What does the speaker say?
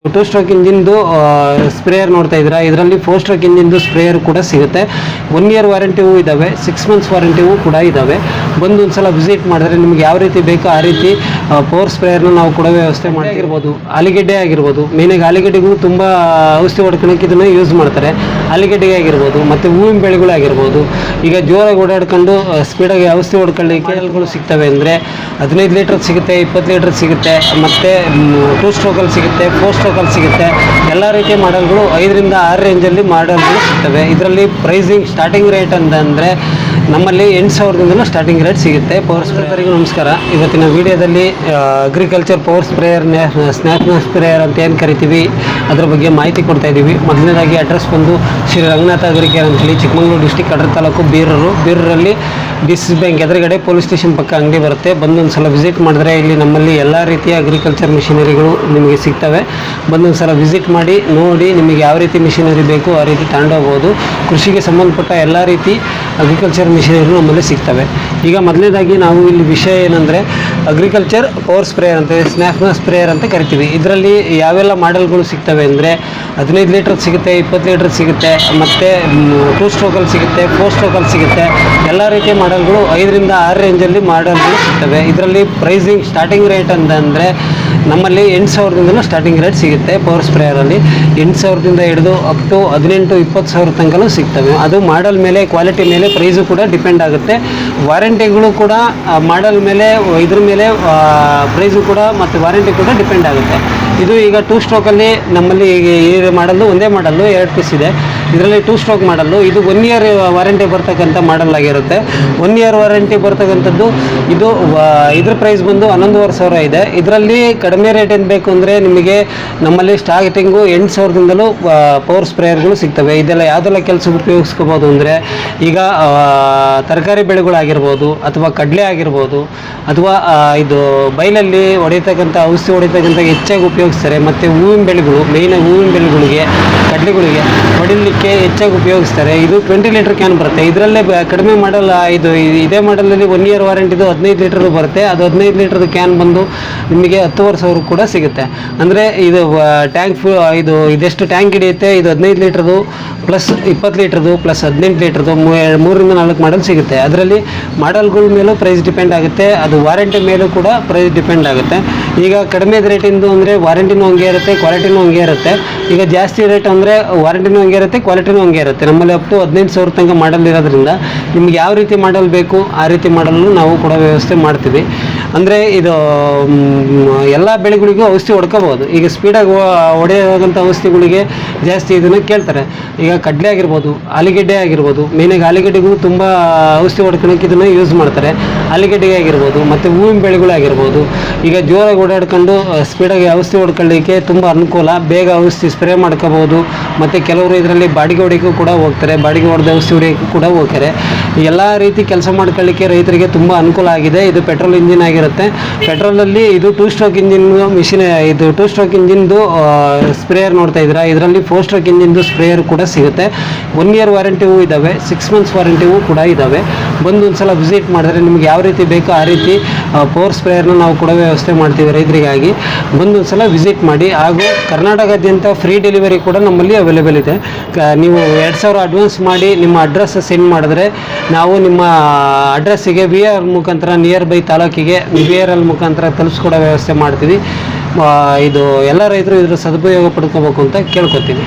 Two stroke ಇಂಜಿನ್ದು sprayer ನೋಡ್ತಾ ಇದ್ದೀರಾ. ಇದರಲ್ಲಿ 4 ಸ್ಟ್ರೋಕ್ ಇಂಜಿನ್ದು ಸ್ಪ್ರೇಯರ್ ಕೂಡ ಸಿಗುತ್ತೆ. 1 ಇಯರ್ ವಾರಂಟಿವೂ ಇದ್ದಾವೆ, 6 ಮಂತ್ಸ್ ವಾರಂಟಿವೂ ಕೂಡ ಇದ್ದಾವೆ. ಬಂದು ಒಂದ್ಸಲ ವಿಸಿಟ್ ಮಾಡಿದ್ರೆ ನಿಮ್ಗೆ ಯಾವ ರೀತಿ ಬೇಕೋ ಆ ರೀತಿ ಪವರ್ ಸ್ಪ್ರೇಯರ್ನ ನಾವು ಕೊಡೋ ವ್ಯವಸ್ಥೆ ಮಾಡಿರ್ಬೋದು. ಆಲೂಗೆಡ್ಡೆ ಆಗಿರ್ಬೋದು, ಮೇನಾಗಿ ಆಲೂಗೆಡ್ಡೆಗೂ ತುಂಬ ಔಷಧಿ ಹೊಡ್ಕೊಳಕ್ಕೆ ಇದನ್ನು ಯೂಸ್ ಮಾಡ್ತಾರೆ. ಆಲೂಗೆಡ್ಡೆಗೆ ಆಗಿರ್ಬೋದು, ಮತ್ತು ಹೂವಿನ ಬೆಳೆಗಳಾಗಿರ್ಬೋದು. ಈಗ ಜೋರಾಗಿ ಓಡಾಡ್ಕೊಂಡು ಸ್ಪೀಡಾಗಿ ಔಷಧಿ ಹೊಡ್ಕೊಳ್ಳಿಕ್ಕೆ ಕೆಲಗಳು ಸಿಗ್ತವೆ ಅಂದರೆ 15 ಲೀಟ್ರ್ ಸಿಗುತ್ತೆ, 20 ಲೀಟ್ರ್ ಸಿಗುತ್ತೆ, ಮತ್ತು 2 ಸ್ಟ್ರೋಕಲ್ಲಿ ಸಿಗುತ್ತೆ, 4 ಸ್ಟ್ರೋಕಲ್ಲಿ ಸಿಗುತ್ತೆ. ಎಲ್ಲ ರೀತಿಯ ಮಾಡೆಲ್ಗಳು 5 ರಿಂದ 6 ರೇಂಜಲ್ಲಿ ಮಾಡೆಲ್ಗಳು ಸಿಗ್ತವೆ. ಇದರಲ್ಲಿ ಪ್ರೈಸಿಂಗ್ ಸ್ಟಾರ್ಟಿಂಗ್ ರೇಟ್ ಅಂತಂದರೆ ನಮ್ಮಲ್ಲಿ 8,000ದಿಂದಲೂ ಸ್ಟಾರ್ಟಿಂಗ್ ರೇಟ್ ಸಿಗುತ್ತೆ. ಪವರ್ ಸ್ಪ್ರೇಯರ್ಗೂ ನಮಸ್ಕಾರ. ಇವತ್ತಿನ ವಿಡಿಯೋದಲ್ಲಿ agriculture power sprayer, snap sprayer ಅಂತ ಏನು ಕರಿತೀವಿ ಅದರ ಬಗ್ಗೆ ಮಾಹಿತಿ ಕೊಡ್ತಾ ಇದ್ದೀವಿ. ಮೊದಲನೇದಾಗಿ ಅಡ್ರೆಸ್ ಬಂದು ಶ್ರೀ ರಂಗನಾಥ ಅಗ್ರಿಕೇರ್ ಅಂತೇಳಿ, ಚಿಕ್ಕಮಗಳೂರು ಡಿಸ್ಟಿಕ್, ಕಡೂರು ತಾಲೂಕು, ಬೀರರಲ್ಲಿ ಡಿಸಿಸ್ ಬ್ಯಾಂಕ್ ಎದುರುಗಡೆ ಪೊಲೀಸ್ ಸ್ಟೇಷನ್ ಪಕ್ಕ ಅಂಗಡಿ ಬರುತ್ತೆ. ಬಂದು ಒಂದು ಸಲ ವಿಸಿಟ್ ಮಾಡಿದ್ರೆ ಇಲ್ಲಿ ನಮ್ಮಲ್ಲಿ ಎಲ್ಲ ರೀತಿಯ ಅಗ್ರಿಕಲ್ಚರ್ ಮಿಷಿನರಿಗಳು ನಿಮಗೆ ಸಿಗ್ತವೆ. ಬಂದು ಒಂದು ಸಲ ವಿಸಿಟ್ ಮಾಡಿ ನೋಡಿ ನಿಮಗೆ ಯಾವ ರೀತಿ ಮಿಷಿನರಿ ಬೇಕು ಆ ರೀತಿ ತಗೊಂಡೋಗ್ಬೋದು. ಕೃಷಿಗೆ ಸಂಬಂಧಪಟ್ಟ ಎಲ್ಲ ರೀತಿ ಅಗ್ರಿಕಲ್ಚರ್ ಮಿಷಿನರಿಗಳು ನಮ್ಮಲ್ಲಿ ಸಿಗ್ತವೆ. ಈಗ ಮೊದಲನೇದಾಗಿ ನಾವು ಇಲ್ಲಿ ವಿಷಯ ಏನಂದರೆ ಅಗ್ರಿಕಲ್ಚರ್ ಪವರ್ ಸ್ಪ್ರೇಯರ್ ಅಂತ, ಸ್ನ್ಯಾಪ್ ಸ್ಪ್ರೇಯರ್ ಅಂತ ಕರಿತೀವಿ. ಇದರಲ್ಲಿ ಯಾವೆಲ್ಲ ಮಾಡೆಲ್ಗಳು ಸಿಗ್ತವೆ ಅಂದರೆ 15 ಲೀಟ್ರ್ ಸಿಗುತ್ತೆ, 20 ಲೀಟ್ರ್ ಸಿಗುತ್ತೆ, ಮತ್ತು 2 ಸ್ಟ್ರೋಕಲ್ಲಿ ಸಿಗುತ್ತೆ, 4 ಸ್ಟ್ರೋಕಲ್ಲಿ ಸಿಗುತ್ತೆ. ಎಲ್ಲ ರೀತಿಯ ಮಾಡೆಲ್ಗಳು 5 ರಿಂದ 6 ರೇಂಜಲ್ಲಿ ಮಾಡೆಲ್ಗಳು ಸಿಗ್ತವೆ. ಇದರಲ್ಲಿ ಪ್ರೈಸಿಂಗ್ ಸ್ಟಾರ್ಟಿಂಗ್ ರೇಟ್ ಅಂತಂದರೆ ನಮ್ಮಲ್ಲಿ 8,000ದಿಂದಲೂ ಸ್ಟಾರ್ಟಿಂಗ್ ರೇಟ್ ಸಿಗುತ್ತೆ. ಪವರ್ ಸ್ಪ್ರೇಯರಲ್ಲಿ 8,000ದಿಂದ ಹಿಡಿದು ಅಪ್ ಟು 18-20 ಸಾವಿರ ತನಕನೂ ಸಿಗ್ತವೆ. ಅದು ಮಾಡೆಲ್ ಮೇಲೆ, ಕ್ವಾಲಿಟಿ ಮೇಲೆ ಪ್ರೈಸು ಕೂಡ ಡಿಪೆಂಡ್ ಆಗುತ್ತೆ. ವಾರಂಟಿಗಳು ಕೂಡ ಮಾಡೆಲ್ ಮೇಲೆ, ಇದ್ರ ಮೇಲೆ ಪ್ರೈಸು ಕೂಡ ಮತ್ತು ವಾರಂಟಿ ಕೂಡ ಡಿಪೆಂಡ್ ಆಗುತ್ತೆ. ಇದು ಈಗ 2 ಸ್ಟ್ರೋಕಲ್ಲಿ ನಮ್ಮಲ್ಲಿ ಈ ಮಾಡಲ್ಲು ಒಂದೇ ಮಾಡಲ್ಲು, 2 ಪೀಸ್ ಇದೆ. ಇದರಲ್ಲಿ 2 ಸ್ಟ್ರೋಕ್ ಮಾಡಲ್ಲು. ಇದು 1 ಇಯರ್ ವಾರಂಟಿ ಬರ್ತಕ್ಕಂಥ ಮಾಡಲ್ ಆಗಿರುತ್ತೆ. 1 ಇಯರ್ ವಾರಂಟಿ ಬರ್ತಕ್ಕಂಥದ್ದು ಇದು. ಇದ್ರ ಪ್ರೈಸ್ ಬಂದು 11,500 ಇದೆ. ಇದರಲ್ಲಿ ಕಡಿಮೆ ರೇಟ್ ಏನು ಬೇಕು ಅಂದರೆ ನಿಮಗೆ ನಮ್ಮಲ್ಲಿ ಸ್ಟಾರ್ಟಿಂಗು 8,000ದಿಂದಲೂ ಪವರ್ ಸ್ಪ್ರೇಯರ್ಗಳು ಸಿಗ್ತವೆ. ಇದೆಲ್ಲ ಯಾವುದೆಲ್ಲ ಕೆಲಸಕ್ಕೆ ಉಪಯೋಗಿಸ್ಕೋಬೋದು ಅಂದರೆ ಈಗ ತರಕಾರಿ ಬೆಳೆಗಳಾಗಿರ್ಬೋದು, ಅಥವಾ ಕಡಲೆ ಆಗಿರ್ಬೋದು, ಅಥವಾ ಇದು ಬೈಲಲ್ಲಿ ಹೊಡಿತಕ್ಕಂಥ ಔಷಧಿ ಹೊಡಿತಕ್ಕಂಥ ಹೆಚ್ಚಾಗಿ ಉಪಯೋಗಿಸ್ತಾರೆ. ಮತ್ತು ಹೂವಿನ ಬೆಳೆಗಳು, ಮೇಯ್ನಾಗಿ ಹೂವಿನ ಬೆಳೆಗಳಿಗೆ, ಕಡಲೆಗಳಿಗೆ ಹೊಡಿಲಿಕ್ಕೆ ಹೆಚ್ಚಾಗಿ ಉಪಯೋಗಿಸ್ತಾರೆ. ಇದು 20 ಲೀಟ್ರ್ ಕ್ಯಾನ್ ಬರುತ್ತೆ. ಇದರಲ್ಲೇ ಕಡಿಮೆ ಮಾಡಲ್. ಇದೇ ಮಾಡಲಲ್ಲಿ 1 ಇಯರ್ ವಾರಂಟಿದು 15 ಲೀಟ್ರ್ ಬರುತ್ತೆ. ಅದು 15 ಲೀಟ್ರದ್ದು ಕ್ಯಾನ್ ಬಂದು ನಿಮಗೆ 10,500 ಕೂಡ ಸಿಗುತ್ತೆ. ಅಂದರೆ ಇದು ಟ್ಯಾಂಕ್ ಇದೆಷ್ಟು ಟ್ಯಾಂಕ್ ಹಿಡಿಯುತ್ತೆ, ಇದು 15 ಲೀಟ್ರದು ಪ್ಲಸ್ 20 ಲೀಟ್ರದು ಪ್ಲಸ್ 18 ಲೀಟ್ರದು 3 ರಿಂದ 4 ಮಾಡಲ್ ಸಿಗುತ್ತೆ. ಅದರಲ್ಲಿ ಮಾಡಲ್ಗಳ ಮೇಲೂ ಪ್ರೈಸ್ ಡಿಪೆಂಡ್ ಆಗುತ್ತೆ. ಅದು ವಾರಂಟಿ ಮೇಲೂ ಕೂಡ ಪ್ರೈಸ್ ಡಿಪೆಂಡ್ ಆಗುತ್ತೆ. ಈಗ ಕಡಿಮೆ ರೇಟಿಂದು ಅಂದರೆ ವಾರಂಟಿನೂ ಹಂಗೆ ಇರುತ್ತೆ, ಕ್ವಾಲಿಟಿನೂ ಹಂಗೆ ಇರುತ್ತೆ. ಈಗ ಜಾಸ್ತಿ ರೇಟ್ ಅಂದರೆ ವಾರಂಟಿನೂ ಹಂಗೆ ಇರುತ್ತೆ, ಕ್ವಾಲಿಟಿನೂ ಹಂಗೆ ಇರುತ್ತೆ. ನಮ್ಮಲ್ಲಿ ಅಪ್ ಟು 15,000 ತನಕ ಮಾಡಲ್ ಇರೋದ್ರಿಂದ ನಿಮ್ಗೆ ಯಾವ ರೀತಿ ಮಾಡಲ್ ಬೇಕು ಆ ರೀತಿ ಮಾಡಲ್ಲು ನಾವು ಕೊಡೋ ವ್ಯವಸ್ಥೆ ಮಾಡ್ತೀವಿ. ಅಂದರೆ ಇದು ಎಲ್ಲ ಬೆಳೆಗಳಿಗೂ ಔಷಧಿ ಹೊಡ್ಕೋಬೋದು. ಈಗ ಸ್ಪೀಡಾಗಿ ಹೊಡೆಯೋಂಥ ಔಷಧಿಗಳಿಗೆ ಜಾಸ್ತಿ ಇದನ್ನು ಕೇಳ್ತಾರೆ. ಈಗ ಕಡಲೆ ಆಗಿರ್ಬೋದು, ಆಲೂಗೆಡ್ಡೆ ಆಗಿರ್ಬೋದು, ಮೇನಾಗಿ ಆಲೂಗೆಡ್ಡೆಗೂ ತುಂಬ ಔಷಧಿ ಹೊಡ್ಕೊಳಕ್ಕೆ ಇದನ್ನು ಯೂಸ್ ಮಾಡ್ತಾರೆ. ಆಲೂಗೆಡ್ಡೆಗೆ ಆಗಿರ್ಬೋದು, ಮತ್ತು ಹೂವಿನ ಬೆಳೆಗಳಾಗಿರ್ಬೋದು. ಈಗ ಜೋರಾಗಿ ಓಡಾಡ್ಕೊಂಡು ಸ್ಪೀಡಾಗಿ ಔಷಧಿ ಹೊಡ್ಕೊಳ್ಳಿಕ್ಕೆ ತುಂಬ ಅನುಕೂಲ. ಬೇಗ ಔಷಧಿ ಸ್ಪ್ರೇ ಮಾಡ್ಕೋಬೋದು. ಮತ್ತು ಕೆಲವರು ಇದರಲ್ಲಿ ಬಾಡಿಗೆ ಹೊಡೆಯೋಕ್ಕೂ ಕೂಡ ಹೋಗ್ತಾರೆ, ಬಾಡಿಗೆ ಹೊಡೆದ ಔಷಧಿ ಹೊಡೆಯೋಕ್ಕೂ ಕೂಡ ಹೋಗ್ತಾರೆ. ಎಲ್ಲ ರೀತಿ ಕೆಲಸ ಮಾಡ್ಕೊಳ್ಳಿಕ್ಕೆ ರೈತರಿಗೆ ತುಂಬ ಅನುಕೂಲ ಆಗಿದೆ. ಇದು ಪೆಟ್ರೋಲ್ ಇಂಜಿನ್ ಆಗಿರುತ್ತೆ. ಪೆಟ್ರೋಲಲ್ಲಿ ಇದು 2 ಸ್ಟ್ರೋಕ್ ಇಂಜಿನ್ ಮಿಷಿನ್. ಇದು 2 ಸ್ಟ್ರೋಕ್ ಇಂಜಿನ್ದು ಸ್ಪ್ರೇಯರ್ ನೋಡ್ತಾ ಇದ್ದೀರಾ. ಇದರಲ್ಲಿ 4 ಸ್ಟ್ರೋಕ್ ಇಂಜಿನ್ದು ಸ್ಪ್ರೇಯರ್ ಕೂಡ ಸಿಗುತ್ತೆ. 1 ಇಯರ್ ವಾರಂಟಿವೂ ಇದ್ದಾವೆ, 6 ಮಂತ್ಸ್ ವಾರಂಟಿವೂ ಕೂಡ ಇದ್ದಾವೆ. ಬಂದು ಒಂದು ಸಲ ವಿಸಿಟ್ ಮಾಡಿದ್ರೆ ನಿಮ್ಗೆ ಯಾವ ರೀತಿ ಬೇಕೋ ಆ ರೀತಿ ಪವರ್ ಸ್ಪ್ರೇಯರ್ನ ನಾವು ಕೊಡೋ ವ್ಯವಸ್ಥೆ ಮಾಡ್ತೀವಿ ರೈತರಿಗಾಗಿ. ಬಂದು ಒಂದು ಸಲ ವಿಸಿಟ್ ಮಾಡಿ. ಹಾಗೂ ಕರ್ನಾಟಕದಾದ್ಯಂತ ಫ್ರೀ ಡೆಲಿವರಿ ಕೂಡ ನಮ್ಮಲ್ಲಿ ಅವೈಲೇಬಲ್ ಇದೆ. ನೀವು 2,000 ಅಡ್ವಾನ್ಸ್ ಮಾಡಿ ನಿಮ್ಮ ಅಡ್ರೆಸ್ ಸೆಂಡ್ ಮಾಡಿದ್ರೆ ನಾವು ನಿಮ್ಮ ಅಡ್ರೆಸ್ಸಿಗೆ VRL ಮುಖಾಂತರ, ನಿಯರ್ ಬೈ ತಾಲೂಕಿಗೆ VRL ಮುಖಾಂತರ ತಲುಪಿಸ್ಕೊಡೋ ವ್ಯವಸ್ಥೆ ಮಾಡ್ತೀವಿ. ಇದು ಎಲ್ಲ ರೈತರು ಇದರ ಸದುಪಯೋಗ ಪಡ್ಕೋಬೇಕು ಅಂತ ಕೇಳ್ಕೊತೀವಿ.